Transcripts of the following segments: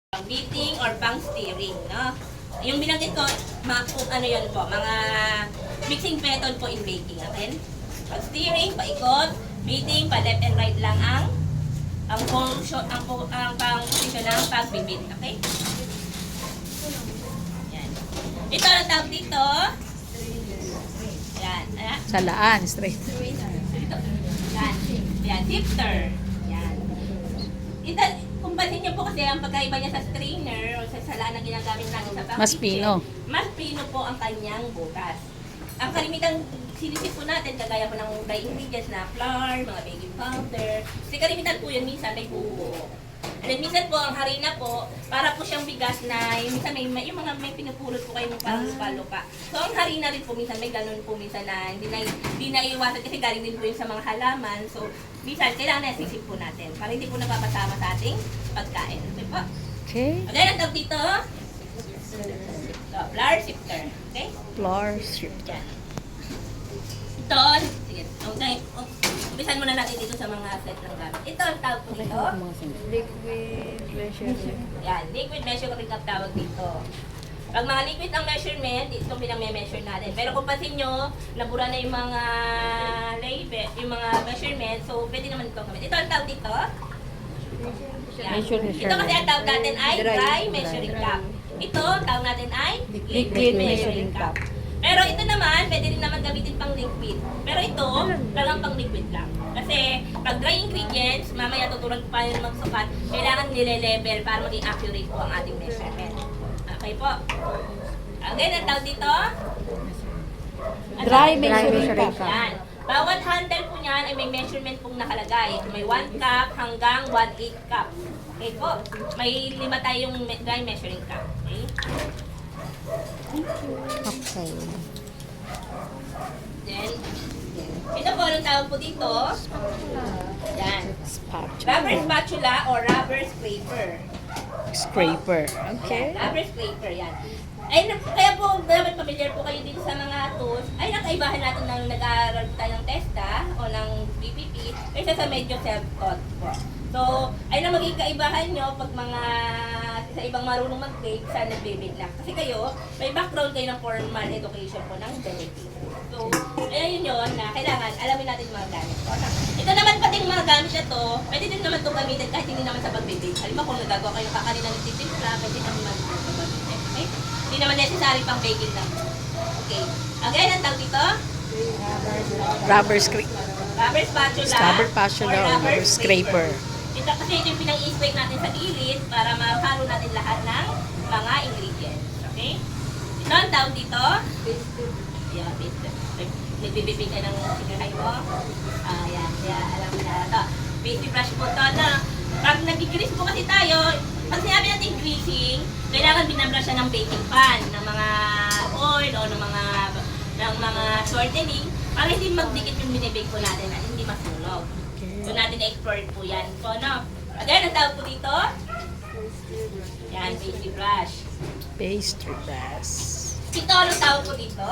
Beating or pang steering, no? Yung binanggit ko, ano yun po, mga mixing method po in baking, okay? Pag steering, paikot, beating, pa left and right lang ang function, ang pang-position ng pagbibit, okay? Yan. Ito ang tawag dito. Yan. Salaan, straight. Yan. Yan. Shifter. Yan. Ito, kung pansin niyo po kasi ang pagkaiba niya sa strainer o sa salaan na ginagamit natin sa pang-kitchen, Mas pino. mas pino po ang kanyang butas. Ang kalimitang sinisip po natin, kagaya po ng dry ingredients na flour, mga baking powder. Kasi kalimitan po yun, minsan may buo. And then minsan po, ang harina po, para po siyang bigas na, minsan yung mga may pinupulot po kayo ng parang lupa-lupa. So ang harina rin po, minsan may ganun po, minsan na hindi na iwasan kasi galing din po yun sa mga halaman. So minsan, kailangan na sisip po natin para hindi po napapasama sa ating pagkain. Okay po? Okay. Okay, ang tawag dito, flour sifter. Okay? Floor strip. Yan. Ito, sige, okay. Umpisan muna natin dito sa mga set ng gamit. Ito ang tawag po dito. Liquid measurement. Yan, liquid measuring cup tawag dito. Pag mga liquid ang measurement, ito pinang-measure natin. Pero kung pansin nyo, nabura na yung mga label, yung mga measurement, so pwede naman itong gamit. Ito ang tawag dito. Yan. Ito kasi ang tawag natin ay dry measuring cup. Ito, ang tawag natin ay liquid measuring cup. Pero ito naman, pwede rin naman gamitin pang liquid. Pero ito, talagang pang liquid lang. Kasi pag dry ingredients, mamaya tuturuan ko pa yung magsukat, kailangan nile-level para maging accurate po ang ating measurement. Okay po. Again, ang tawag dito? Dry measuring cup. Yan. Bawat handle po niyan ay may measurement pong nakalagay. May 1 cup hanggang 1/8 cup. Okay po. May 5 tayong dry measuring cup. Okay? Okay. Then, ito po ang tawag po dito. Yan. Spatula. Rubber spatula or rubber scraper. Scraper. Okay. Yan, rubber scraper, yan. Ay, kaya po, dapat familiar po kayo dito sa mga tools. Ay, nakaibahan natin nang nag-aaral tayo ng TESTA o ng BPP kaysa sa medyo self-taught po. So, ay na maging kaibahan nyo pag mga sa ibang marunong mag-bake sa nag-bake lang. Kasi kayo, may background kayo ng formal education po ng baking. So, ayun yun na kailangan alamin natin yung mga gamit po. Ito naman pating mga gamit na to, pwede din naman itong gamitin kahit hindi naman sa pag-bake. Halimbawa kung nagagawa kayo kakanina ng titimpla, pwede naman mag-bake. Okay? Hindi naman necessary pang baking lang. Okay. Again, ang tawag dito? Rubber scraper. Rubber spatula. Rubber spatula or rubber scraper. Ito kasi ito yung pinang-i-spray natin sa gilid para mahalo natin lahat ng mga ingredients. Okay? Ito ang tawag dito? Yeah, nagbibibig ka ng sigurahay mo. Yan. Kaya alam mo na ito. Pasty brush po ito na pag nag-grease po kasi tayo, pag sinabi natin greasing, kailangan binabrush siya ng baking pan, ng mga oil o ng mga shortening para hindi magdikit yung binibake po natin at hindi masunog. So natin i-explore po yan po, no? Again, ang tawag po dito? Yan, pasty brush. Pastry press. Ito, anong tawag po dito?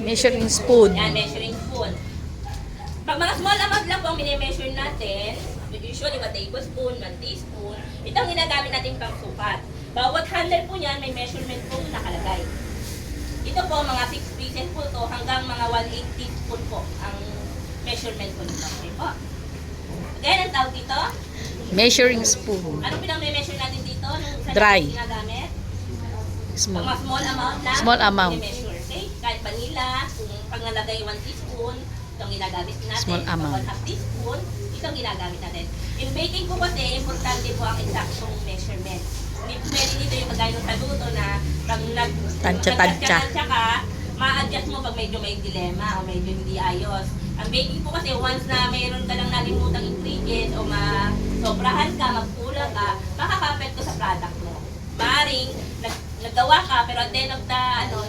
Measuring spoon. Yan, measuring spoon. Pag mga small amount lang po ang mini-measure natin, usually 1 tablespoon, 1 teaspoon, ito ang ginagamit natin pang sukat. Bawat handle po niyan, may measurement po nakalagay. Ito po, mga 6 pieces po to hanggang mga 1/8 teaspoon po ang measurement po nito. Okay po. Again, ang tawag dito? Measuring spoon. Anong pinang-measure natin dito? Sa Dry. ginagamit? Small. Mga small amount lang. Small amount. I-measure, okay? Kahit vanilla, kung pag nalagay 1 teaspoon, ito ang ginagamit natin. Small amount. 1/2 teaspoon, ito ang ginagamit natin. In baking po kasi, importante po ang exactong measurement. Hindi pwede dito yung kagaya ng sa luto na pag Tansya-tansya. ka, ma-adjust mo pag medyo may dilema o medyo hindi ayos. Ang baking po kasi, once na mayroon ka lang nalimutang ingredients o sobrahan ka, magkulang ka, makaka-apekto sa product mo. Maring, nagawa ka, pero at the end of the,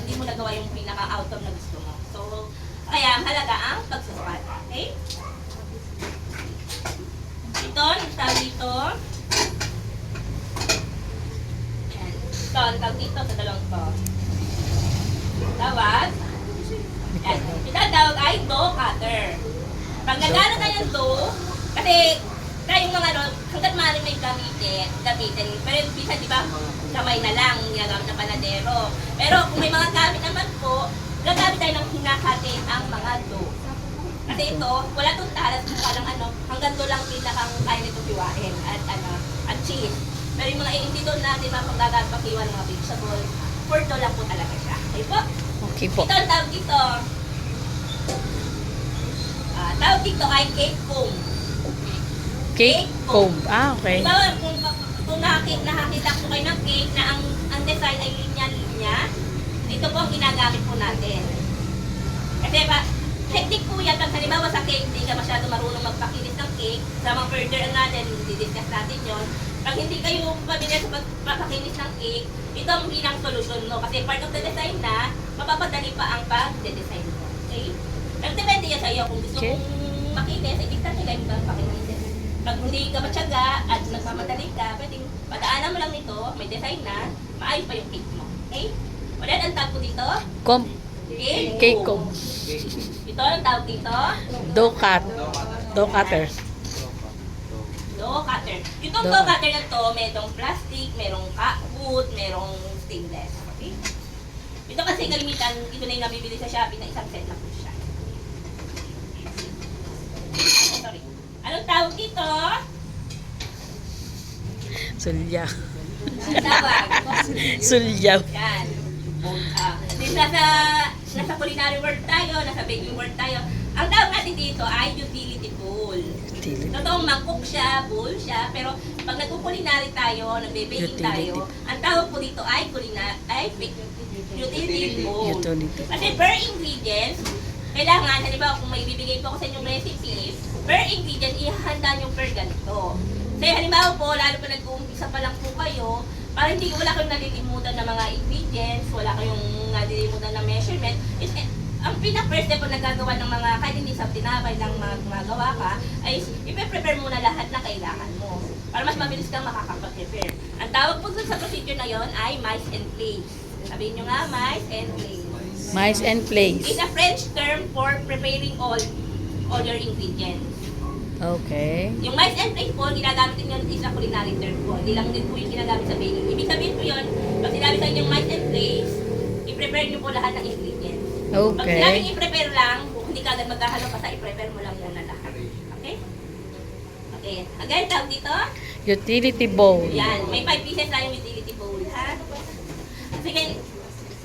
hindi mo nagawa yung pinaka-outcome na gusto mo. So, kaya halaga ang pagsusukat. Okay? Ito, tawag dito. Yan. Ito, ang tawag dito sa dalawang to. Tawag. Yan. Ito ang tawag ay dough cutter. Pag nagano ka yung dough, kasi Kaya yung mga ano, hanggat maaari may gamitin. Pero bisa di ba, kamay na lang, ginagamit ng panadero. Pero kung may mga gamit naman po, gagamit tayo ng hinahati ang mga dough. Kasi ito, wala itong talas kung walang ano, hanggang doon lang pinakang kaya nito piwain at cheese. Pero yung mga hindi doon natin mapagagapakiwan ng mga vegetable, for doon lang po talaga siya. Okay po? Okay po. Ito ang tawag dito. Tawag dito ay cake foam. Cake comb. Ah, okay. Halimbawa, kung nakakita po kayo ng cake na ang design ay linya-linya, ito po ang ginagamit po natin. Kasi technique po yan, pag halimbawa sa cake, hindi ka masyado marunong magpakinis ng cake, sa mga further natin, di-discuss natin yon. Pag hindi kayo pamilya sa pagpapakinis ng cake, ito ang binang solusyon, no? Kasi part of the design na, mapapadali pa ang pag-design mo. Okay? Pero depende yan sa iyo, kung gusto Okay. mong makinis, ay dikta nila yung papakinis. Pag hindi ka matyaga at nagmamadali ka, pwedeng padaanan mo lang nito, may design na, maayos pa yung cake mo. Okay? Ulit, ang tawag ko dito, Comb. Cake comb. ito ang tawag dito, Dough cut. Dough cutter. dough cutter. Itong Dough. dough cutter na to, merong plastic, merong wood, merong stainless. Okay? Ito kasi kalimitan, ito na yung nabibili sa Shopee na isang set na po siya. Sorry. Anong tawag dito? Sulya. Ang tawag. Sulya. Yan. Since nasa culinary world tayo, nasa baking world tayo, ang tawag natin dito ay utility bowl. Totoong mangkok siya, bowl siya, pero pag nagkukulinary tayo, nagbe-baking Utility. tayo, ang tawag po dito ay utility bowl. Utility. Kasi per ingredients, kailangan, halimbawa kung may bibigay po ako sa inyong recipe, per ingredient, ihahanda nyo per ganito. Kasi halimbawa po, lalo pa nag-uumpisa pa lang po kayo, para wala kayong nalilimutan ng mga ingredients, wala kayong nalilimutan ng measurement, ang pinaka-first step po nagagawa ng mga, kahit hindi sa tinapay ng mga gumagawa ka, ay ipe-prepare muna lahat na kailangan mo. Para mas mabilis kang makakapag-prepare. Ang tawag po sa procedure na yon ay mice and place. Sabihin nyo nga, mice and place. Mice and place. It's a French term for preparing all your ingredients. Okay. Yung mice and place po, ginagamit din yun is a culinary term po. Hindi lang din po yung ginagamit sa baking. Ibig sabihin po yun, pag sinabi sa inyo yung mice and place, i-prepare nyo po lahat ng ingredients. Pag Okay. sinabing i-prepare lang, hindi ka agad maghahalo basta i-prepare mo lang muna lahat. Okay? Okay. Again, tawag dito. Utility bowl. Yan. May 5 pieces lang yung utility bowl, ha? Sige.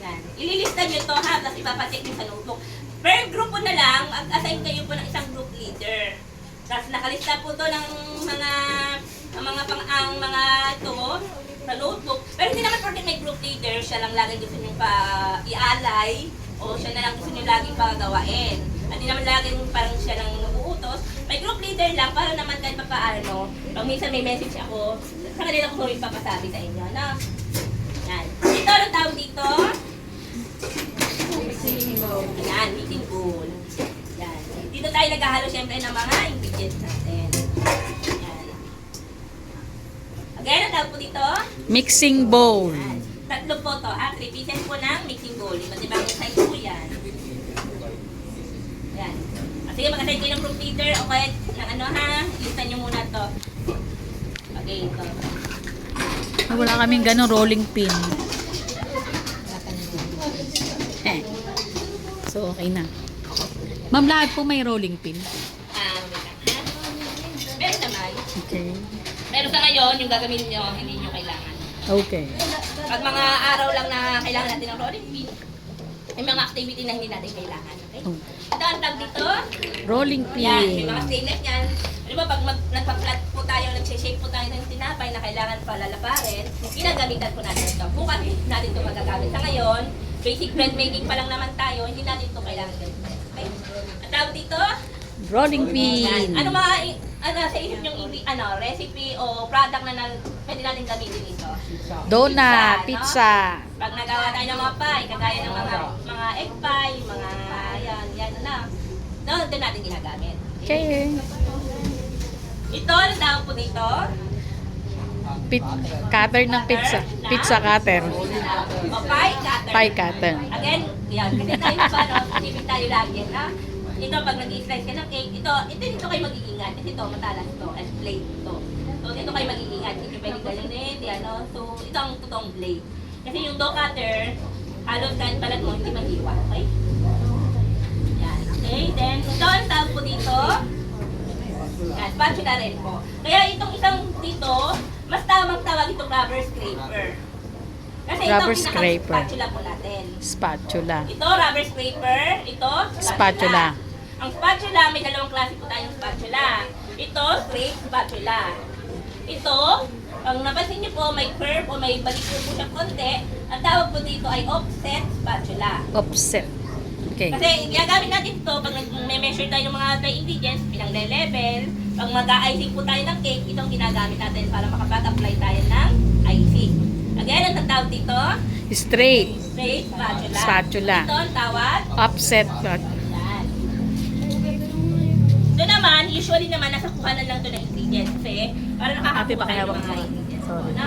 Yan. Ililista nyo to, ha? Tapos ipapacheck nyo sa notebook. Per grupo na lang, mag-assign kayo po ng isang group leader. Tapos nakalista po to ng mga to sa notebook. Pero hindi naman porket may group leader, siya lang lagi gusto nyo pa ialay o siya na lang gusto nyo laging pagawain. At hindi naman laging parang siya lang nabuutos. May group leader lang para naman kahit pa paano. Pag minsan may message ako, sa kanila ko ipapasabi sa inyo, no? Yan. Ito ang tawag dito. Ayan, mixing bowl. Yan. Dito tayo naghahalo syempre ng mga ingredients natin. Yan. Again, ang tawag po dito. Mixing bowl. Yan. Tatlo po to, ha? 3 pieces po ng mixing bowl. Iba't ibang size po yan. Yan. Sige, mag-assign kayo ng group leader o kaya ng ano ha, lista nyo muna to. Okay, ito. Wala kaming ganong rolling pin. So, okay na. Ma'am, lahat po may rolling pin. Wait lang, ha? Meron naman. Okay. Pero sa ngayon, yung gagamitin nyo, hindi nyo kailangan. Okay. Pag mga araw lang na kailangan natin ng rolling pin, may mga activity na hindi natin kailangan. Okay? Ito ang tag dito. Rolling Yan, may pin. mga stainless yan. Alam mo, pag nagpa-flat po tayo, nag-shape po tayo ng tinapay na kailangan palalaparin, ginagamitan po natin ito. Bukas natin ito magagamit. Sa ngayon, basic bread making pa lang naman tayo, hindi natin ito kailangan gamitin. Okay? Ang tawag dito, Rolling yan. pin. Ano sa isip yung recipe o product na pwede natin gamitin ito? Donut, pizza. Pag nagawa tayo ng mga pie, kagaya ng mga egg pie, mga yan na. Doon natin ginagamit. Okay. Ito, ano tawag po dito? Cutter ng pizza. Pizza cutter. O pie cutter. Pie cutter. Again, yan. Kasi tayo na ba, no? Isipin tayo lagi, na? ito pag nag-slice ka ng cake, dito kayo mag-iingat. Kasi ito, matalas to, as blade to. So, dito kayo mag-iingat. Hindi pwede ganyan ano. So, ito ang totoong blade. Kasi yung dough cutter, halos kahit palat mo, hindi mag-iwa. Okay? Yan. Okay, then, ito ang tawag po dito. Yan, spatula rin po. Kaya itong isang dito, mas tamang tawag itong rubber scraper. Kasi ito Rubber ang scraper. pinaka-spatula po natin. Spatula. Ito, rubber scraper. Ito, Spatula. Ang spatula, may dalawang klase po tayong spatula. Ito, straight spatula. Ito, ang napansin niyo po, may curve o may balik po siya konti. Ang tawag po dito ay offset spatula. Offset. Okay. Kasi ginagamit natin ito pag nag-measure tayo ng mga dry ingredients, pinang-level. Pag mag-icing po tayo ng cake, itong ginagamit natin para makapag-apply tayo ng icing. Again, ang tawag dito, Straight. straight spatula. Spatula. Ito ang tawag, Offset. yan. Ito naman, usually naman, nasa kuhanan lang ito ng ingredients kasi para Ate, nakakakuha kayo ng pakihawak mga mo. ingredients. Sorry. Na?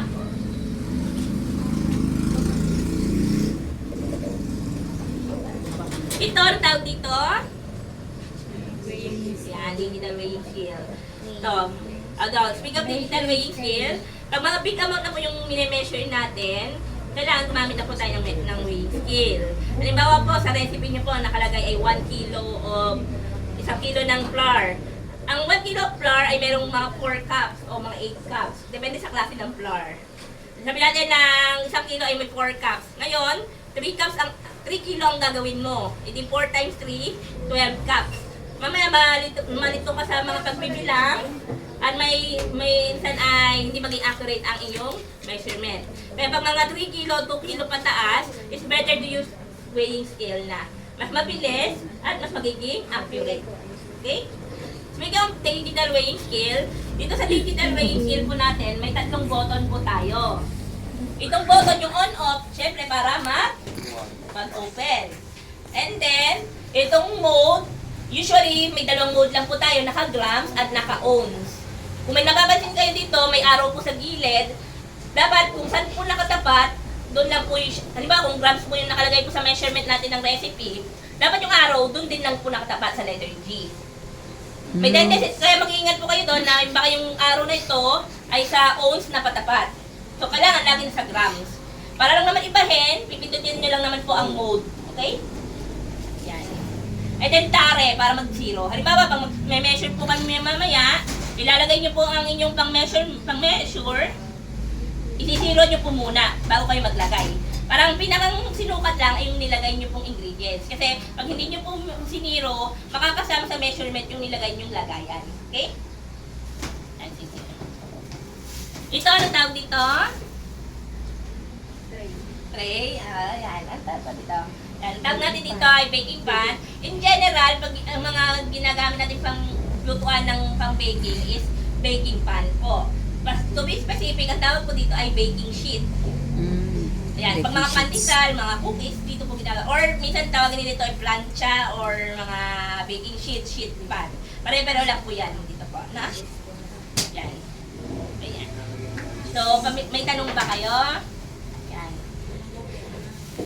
Ito ang tawag dito. Yan, digital weighing scale. Ito. Speak of digital weighing scale, pag mga big amount na po yung mini-measure natin, kailangan gumamit na po tayo ng weighing scale. Halimbawa po, sa recipe niyo po, nakalagay ay 1 kilo of 1 kilo ng flour. Ang 1 kilo of flour ay merong mga 4 cups o mga 8 cups. Depende sa klase ng flour. Sabi natin ng 1 kilo ay may 4 cups. Ngayon, 3 kilo ang gagawin mo. Edi 4 times 3, 12 cups. Mamaya malito ka sa mga pagbibilang at may minsan ay hindi maging accurate ang iyong measurement. Kaya pag mga 3 kilo, 2 kilo pataas, it's better to use weighing scale na. Mas mabilis at mas magiging accurate. Okay? Speaking of digital weighing scale, dito sa digital weighing scale po natin, may 3 button po tayo. Itong button yung on-off, syempre para mag-open. And then, itong mode, usually may 2 mode lang po tayo, naka-grams at naka-ohms. Kung may napapansin kayo dito, may arrow po sa gilid. Dapat kung saan po nakatapat, doon lang po yung, halimbawa kung grams po yung nakalagay po sa measurement natin ng recipe, dapat yung arrow, doon din lang po nakatapat sa letter G. May tendency, kaya mag-iingat po kayo doon na baka yung arrow na ito ay sa ohms na patapat. So, kailangan lagi sa grams. Para lang naman ibahin, pipindutin nyo lang naman po ang mode. Okay? Yan. And then tare, para mag-zero. Halimbawa, pag mag-measure po kami mamaya, ilalagay nyo po ang inyong pang-measure, isi-zero nyo po muna bago kayo maglagay. Parang pinakang sinukat lang ay yung nilagay nyo pong ingredients. Kasi pag hindi nyo po siniro, makakasama sa measurement yung nilagay nyong lagayan. Okay? Yan, sige. Ito, anong tawag dito? Tray. Yan. Ang tawag dito. Yan. Tawag natin dito ay baking pan. In general, pag ang mga ginagamit natin pang lutuan ng pang baking is baking pan po. To be specific, ang tawag po dito ay baking sheet. Ayan, pag mga pandesal, mga cookies, dito po ginagawa. Or minsan tawagin nila ito ay plancha or mga baking sheet pan. Pare-pero lang po yan dito po. Na? Yan. Ayan. So, may tanong ba kayo?